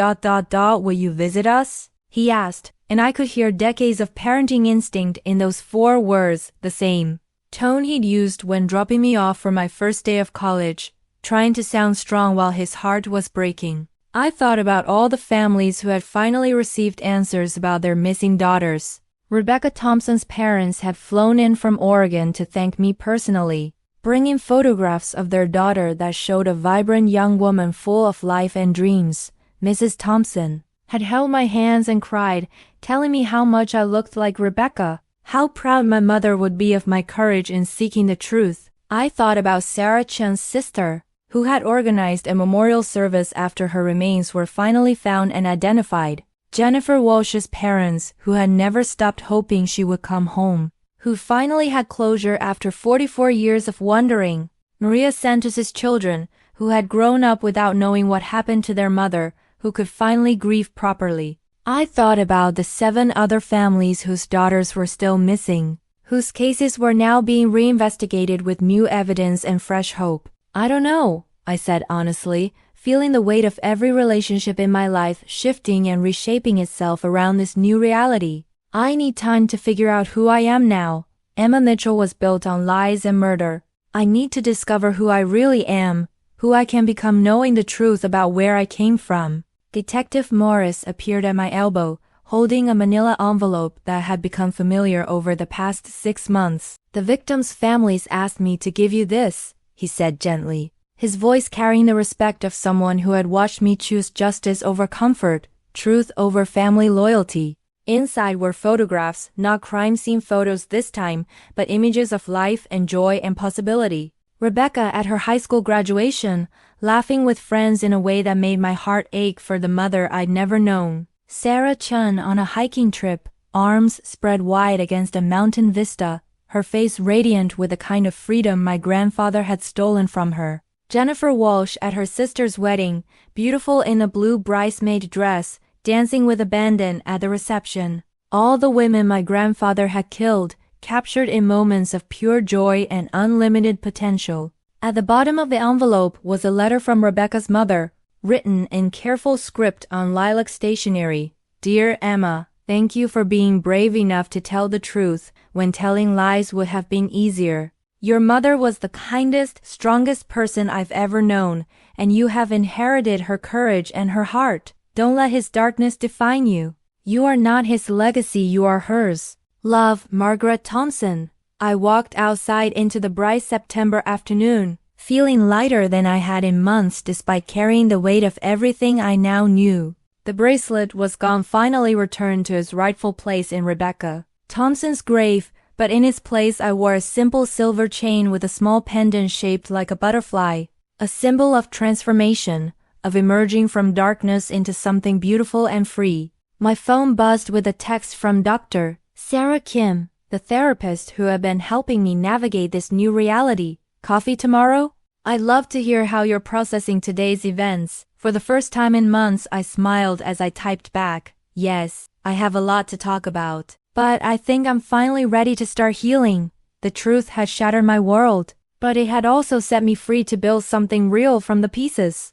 will you visit us?" he asked, and I could hear decades of parenting instinct in those 4 words, the same tone he'd used when dropping me off for my first day of college, trying to sound strong while his heart was breaking. I thought about all the families who had finally received answers about their missing daughters. Rebecca Thompson's parents had flown in from Oregon to thank me personally, bringing photographs of their daughter that showed a vibrant young woman full of life and dreams. Mrs. Thompson had held my hands and cried, telling me how much I looked like Rebecca, how proud my mother would be of my courage in seeking the truth. I thought about Sarah Chen's sister, who had organized a memorial service after her remains were finally found and identified. Jennifer Walsh's parents, who had never stopped hoping she would come home, who finally had closure after 44 years of wondering. Maria Santos's children, who had grown up without knowing what happened to their mother, who could finally grieve properly. I thought about the 7 other families whose daughters were still missing, whose cases were now being reinvestigated with new evidence and fresh hope. "I don't know," I said honestly, feeling the weight of every relationship in my life shifting and reshaping itself around this new reality. "I need time to figure out who I am now. Emma Mitchell was built on lies and murder. I need to discover who I really am, who I can become knowing the truth about where I came from." Detective Morris appeared at my elbow, holding a manila envelope that had become familiar over the past 6 months. "The victims' families asked me to give you this," he said gently, his voice carrying the respect of someone who had watched me choose justice over comfort, truth over family loyalty. Inside were photographs, not crime scene photos this time, but images of life and joy and possibility. Rebecca at her high school graduation, laughing with friends in a way that made my heart ache for the mother I'd never known. Sarah Chen on a hiking trip, arms spread wide against a mountain vista, her face radiant with the kind of freedom my grandfather had stolen from her. Jennifer Walsh at her sister's wedding, beautiful in a blue bridesmaid dress, dancing with abandon at the reception. All the women my grandfather had killed, captured in moments of pure joy and unlimited potential. At the bottom of the envelope was a letter from Rebecca's mother, written in careful script on lilac stationery. Dear Emma, thank you for being brave enough to tell the truth when telling lies would have been easier. Your mother was the kindest, strongest person I've ever known, and you have inherited her courage and her heart. Don't let his darkness define you. You are not his legacy, you are hers. Love, Margaret Thompson. I walked outside into the bright September afternoon, feeling lighter than I had in months despite carrying the weight of everything I now knew. The bracelet was gone, finally returned to its rightful place in Rebecca Thompson's grave, but in its place I wore a simple silver chain with a small pendant shaped like a butterfly, a symbol of transformation, of emerging from darkness into something beautiful and free. My phone buzzed with a text from Dr. Sarah Kim, the therapist who had been helping me navigate this new reality. Coffee tomorrow? I'd love to hear how you're processing today's events. For the first time in months, I smiled as I typed back. Yes, I have a lot to talk about. But I think I'm finally ready to start healing. The truth had shattered my world, but it had also set me free to build something real from the pieces.